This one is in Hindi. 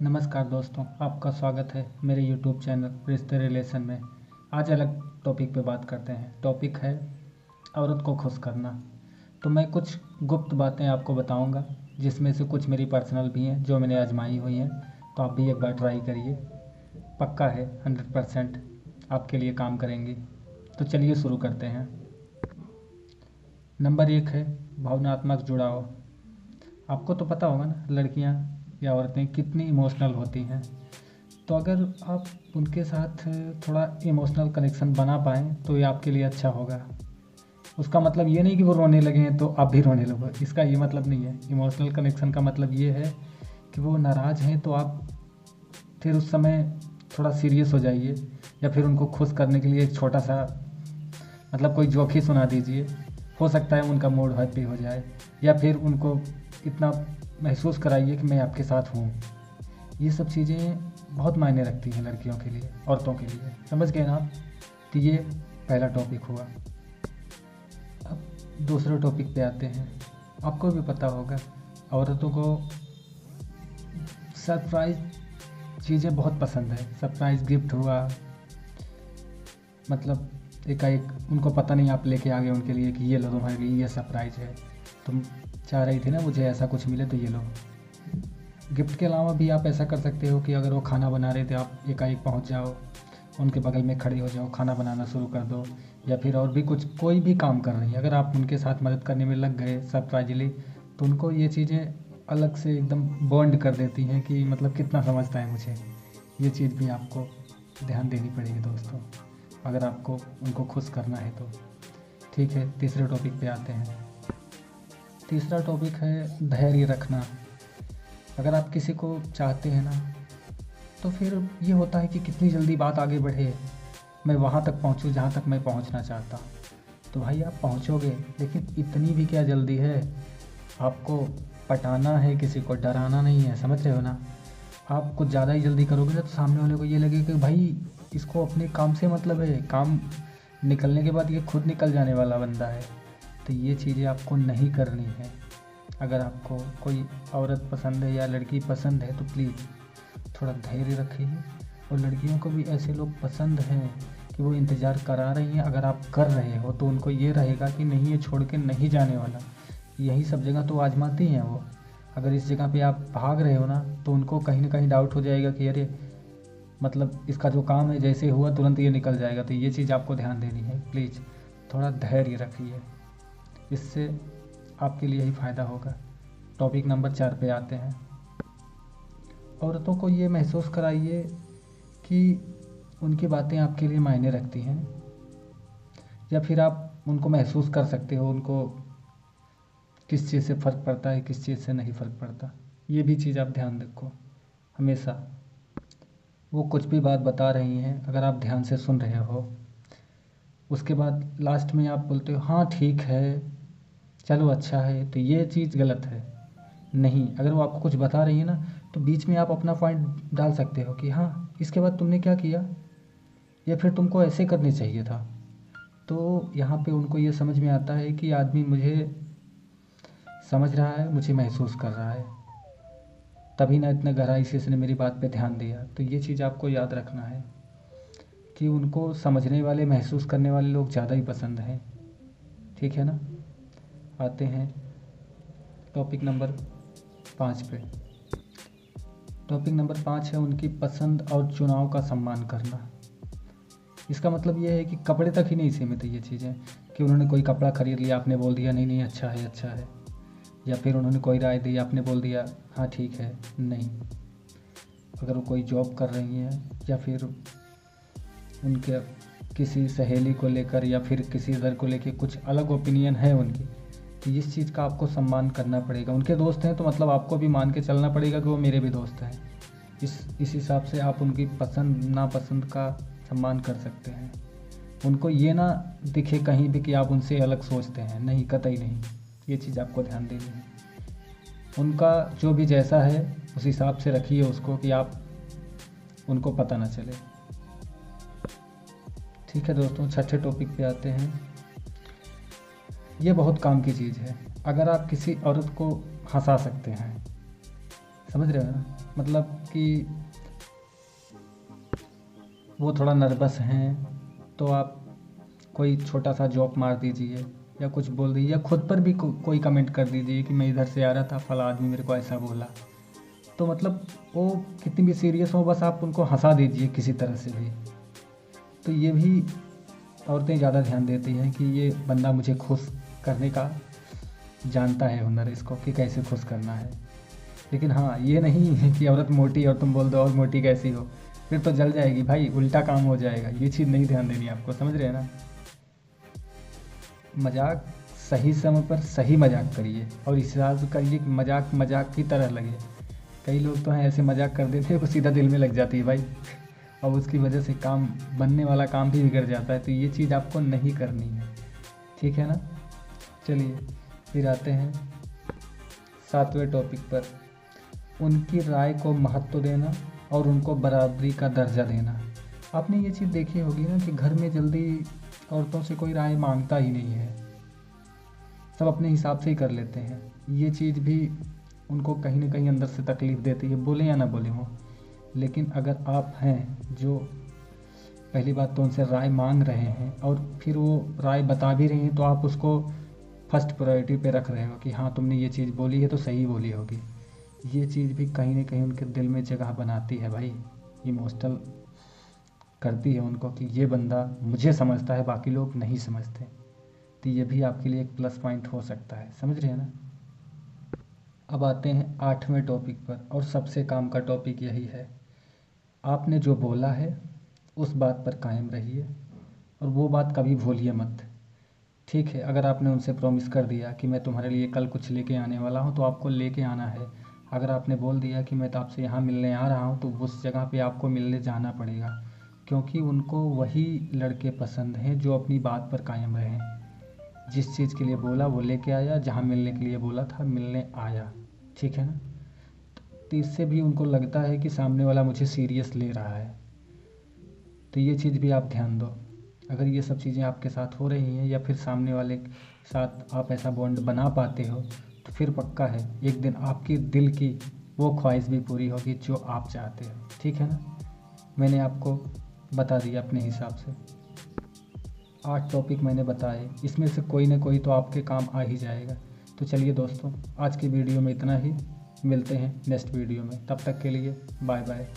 नमस्कार दोस्तों, आपका स्वागत है मेरे YouTube चैनल रिश्ते रिलेशन में। आज अलग टॉपिक पे बात करते हैं। टॉपिक है औरत को खुश करना। तो मैं कुछ गुप्त बातें आपको बताऊंगा, जिसमें से कुछ मेरी पर्सनल भी हैं जो मैंने आजमाई हुई हैं। तो आप भी एक बार ट्राई करिए, पक्का है 100% आपके लिए काम करेंगी। तो चलिए शुरू करते हैं। नंबर 1 है भावनात्मक जुड़ाव। आपको तो पता होगा ना, लड़कियां या औरतें कितनी इमोशनल होती हैं। तो अगर आप उनके साथ थोड़ा इमोशनल कनेक्शन बना पाएँ तो ये आपके लिए अच्छा होगा। उसका मतलब ये नहीं कि वो रोने लगे हैं तो आप भी रोने लगो, इसका ये मतलब नहीं है। इमोशनल कनेक्शन का मतलब ये है कि वो नाराज़ हैं तो आप फिर उस समय थोड़ा सीरियस हो जाइए, या फिर उनको खुश करने के लिए एक छोटा सा मतलब कोई जोक ही सुना दीजिए। हो सकता है उनका मूड हैप्पी हो जाए, या फिर उनको इतना महसूस कराइए कि मैं आपके साथ हूँ। ये सब चीज़ें बहुत मायने रखती हैं लड़कियों के लिए, औरतों के लिए। समझ गए ना आप? तो ये पहला टॉपिक हुआ। अब दूसरे टॉपिक पे आते हैं। आपको भी पता होगा, औरतों को सरप्राइज़ चीज़ें बहुत पसंद है। सरप्राइज़ गिफ्ट हुआ, मतलब एकाएक उनको पता नहीं आप लेके आ गए उनके लिए कि ये लो तुम्हारे लिए ये सरप्राइज़ है, तुम चाह रही थी ना मुझे ऐसा कुछ मिले तो ये लो। गिफ्ट के अलावा भी आप ऐसा कर सकते हो कि अगर वो खाना बना रहे थे, आप एकाएक पहुंच जाओ, उनके बगल में खड़े हो जाओ, खाना बनाना शुरू कर दो। या फिर और भी कुछ, कोई भी काम कर रही है, अगर आप उनके साथ मदद करने में लग गए सरप्राइजली, तो उनको ये चीज़ें अलग से एकदम बॉन्ड कर देती हैं कि मतलब कितना समझता है मुझे। ये चीज़ भी आपको ध्यान देनी पड़ेगी दोस्तों, अगर आपको उनको खुश करना है तो। ठीक है, तीसरे टॉपिक पे आते हैं। तीसरा टॉपिक है धैर्य रखना। अगर आप किसी को चाहते हैं ना, तो फिर ये होता है कि कितनी जल्दी बात आगे बढ़े, मैं वहाँ तक पहुँचूँ जहाँ तक मैं पहुँचना चाहता। तो भाई आप पहुँचोगे, लेकिन इतनी भी क्या जल्दी है। आपको पटाना है, किसी को डराना नहीं है, समझ रहे हो ना। आप कुछ ज़्यादा ही जल्दी करोगे ना तो सामने वाले को ये लगे कि भाई इसको अपने काम से मतलब है, काम निकलने के बाद ये खुद निकल जाने वाला बंदा है। तो ये चीज़ें आपको नहीं करनी है। अगर आपको कोई औरत पसंद है या लड़की पसंद है तो प्लीज़ थोड़ा धैर्य रखिए। और लड़कियों को भी ऐसे लोग पसंद हैं कि वो इंतज़ार करा रही हैं। अगर आप कर रहे हो तो उनको ये रहेगा कि नहीं, ये छोड़ के नहीं जाने वाला। यही सब जगह तो आजमाती हैं वो। अगर इस जगह पे आप भाग रहे हो ना, तो उनको कहीं ना कहीं डाउट हो जाएगा कि अरे मतलब इसका जो काम है जैसे हुआ तुरंत ये निकल जाएगा। तो ये चीज़ आपको ध्यान देनी है। प्लीज़ थोड़ा धैर्य रखिए, इससे आपके लिए ही फ़ायदा होगा। टॉपिक नंबर 4 पे आते हैं। औरतों को ये महसूस कराइए कि उनकी बातें आपके लिए मायने रखती हैं, या फिर आप उनको महसूस कर सकते हो उनको किस चीज़ से फ़र्क पड़ता है, किस चीज़ से नहीं फ़र्क पड़ता। ये भी चीज़ आप ध्यान रखो हमेशा। वो कुछ भी बात बता रही हैं, अगर आप ध्यान से सुन रहे हो, उसके बाद लास्ट में आप बोलते हो हाँ ठीक है, चलो अच्छा है, तो ये चीज़ गलत है। नहीं, अगर वो आपको कुछ बता रही है ना, तो बीच में आप अपना पॉइंट डाल सकते हो कि हाँ इसके बाद तुमने क्या किया, या फिर तुमको ऐसे करनी चाहिए था। तो यहाँ पे उनको ये समझ में आता है कि आदमी मुझे समझ रहा है, मुझे महसूस कर रहा है, तभी ना इतने गहराई से इसने मेरी बात पे ध्यान दिया। तो ये चीज़ आपको याद रखना है कि उनको समझने वाले, महसूस करने वाले लोग ज़्यादा ही पसंद हैं। ठीक है ना। आते हैं टॉपिक नंबर 5 पे। टॉपिक नंबर 5 है उनकी पसंद और चुनाव का सम्मान करना। इसका मतलब ये है कि कपड़े तक ही नहीं सीमित है ये चीज़ें, कि उन्होंने कोई कपड़ा ख़रीद लिया, आपने बोल दिया नहीं नहीं अच्छा है अच्छा है, या फिर उन्होंने कोई राय दी, आपने बोल दिया हाँ ठीक है। नहीं, अगर वो कोई जॉब कर रही हैं, या फिर उनके किसी सहेली को लेकर या फिर किसी इधर को लेकर कुछ अलग ओपिनियन है उनकी, तो इस चीज़ का आपको सम्मान करना पड़ेगा। उनके दोस्त हैं तो मतलब आपको भी मान के चलना पड़ेगा कि वो मेरे भी दोस्त हैं। इस हिसाब से आप उनकी पसंद नापसंद का सम्मान कर सकते हैं। उनको ये ना दिखे कहीं भी कि आप उनसे अलग सोचते हैं, नहीं, कतई नहीं। ये चीज़ आपको ध्यान देनी है। उनका जो भी जैसा है उस हिसाब से रखिए उसको, कि आप उनको पता ना चले। ठीक है दोस्तों, छठे टॉपिक पे आते हैं। ये बहुत काम की चीज़ है। अगर आप किसी औरत को हंसा सकते हैं, समझ रहे हो ना, मतलब कि वो थोड़ा नर्वस हैं, तो आप कोई छोटा सा जोक मार दीजिए या कुछ बोल दीजिए, या खुद पर भी कोई कमेंट कर दीजिए कि मैं इधर से आ रहा था, फला आदमी मेरे को ऐसा बोला। तो मतलब वो कितनी भी सीरियस हो, बस आप उनको हंसा दीजिए किसी तरह से भी। तो ये भी औरतें ज़्यादा ध्यान देती हैं कि ये बंदा मुझे खुश करने का जानता है हुनर इसको, कि कैसे खुश करना है। लेकिन हाँ, ये नहीं है कि औरत मोटी और तुम बोल दो और मोटी कैसी हो, फिर तो जल जाएगी भाई, उल्टा काम हो जाएगा। ये चीज़ नहीं ध्यान देनी आपको, समझ रहे हैं ना। मजाक सही समय पर सही मजाक करिए, और इस हिसाब से करिए कि मजाक मजाक की तरह लगे। कई लोग तो हैं ऐसे मजाक कर देते हैं वो सीधा दिल में लग जाती है भाई, और उसकी वजह से काम बनने वाला काम भी बिगड़ जाता है। तो ये चीज़ आपको नहीं करनी है, ठीक है ना। चलिए फिर आते हैं 7वें टॉपिक पर, उनकी राय को महत्व देना और उनको बराबरी का दर्जा देना। आपने ये चीज़ देखी होगी ना कि घर में जल्दी औरतों से कोई राय मांगता ही नहीं है, सब अपने हिसाब से ही कर लेते हैं। ये चीज़ भी उनको कहीं ना कहीं अंदर से तकलीफ़ देती है, बोले या ना बोले वो। लेकिन अगर आप हैं जो पहली बात तो उनसे राय मांग रहे हैं और फिर वो राय बता भी रही हैं, तो आप उसको फर्स्ट प्रायोरिटी पे रख रहे हो कि हाँ तुमने ये चीज़ बोली है तो सही बोली होगी। ये चीज़ भी कहीं ना कहीं उनके दिल में जगह बनाती है भाई, इमोशनल करती है उनको कि ये बंदा मुझे समझता है, बाकी लोग नहीं समझते। तो ये भी आपके लिए एक प्लस पॉइंट हो सकता है, समझ रहे हैं ना। अब आते हैं 8वें टॉपिक पर, और सबसे काम का टॉपिक यही है, आपने जो बोला है उस बात पर कायम रहिए और वो बात कभी भूलिए मत। ठीक है, अगर आपने उनसे प्रॉमिस कर दिया कि मैं तुम्हारे लिए कल कुछ लेके आने वाला हूँ, तो आपको लेके आना है। अगर आपने बोल दिया कि मैं तो आपसे यहाँ मिलने आ रहा हूँ, तो उस जगह पे आपको मिलने जाना पड़ेगा, क्योंकि उनको वही लड़के पसंद हैं जो अपनी बात पर कायम रहें। जिस चीज़ के लिए बोला वो लेके आया, जहाँ मिलने के लिए बोला था मिलने आया, ठीक है ना। तो इससे भी उनको लगता है कि सामने वाला मुझे सीरियस ले रहा है। तो ये चीज़ भी आप ध्यान दो। अगर ये सब चीज़ें आपके साथ हो रही हैं या फिर सामने वाले के साथ आप ऐसा बॉन्ड बना पाते हो, तो फिर पक्का है एक दिन आपकी दिल की वो ख्वाहिश भी पूरी होगी जो आप चाहते हो, ठीक है ना। मैंने आपको बता दिया अपने हिसाब से 8 टॉपिक मैंने बताए, इसमें से कोई ना कोई तो आपके काम आ ही जाएगा। तो चलिए दोस्तों, आज की वीडियो में इतना ही, मिलते हैं नेक्स्ट वीडियो में, तब तक के लिए बाय बाय।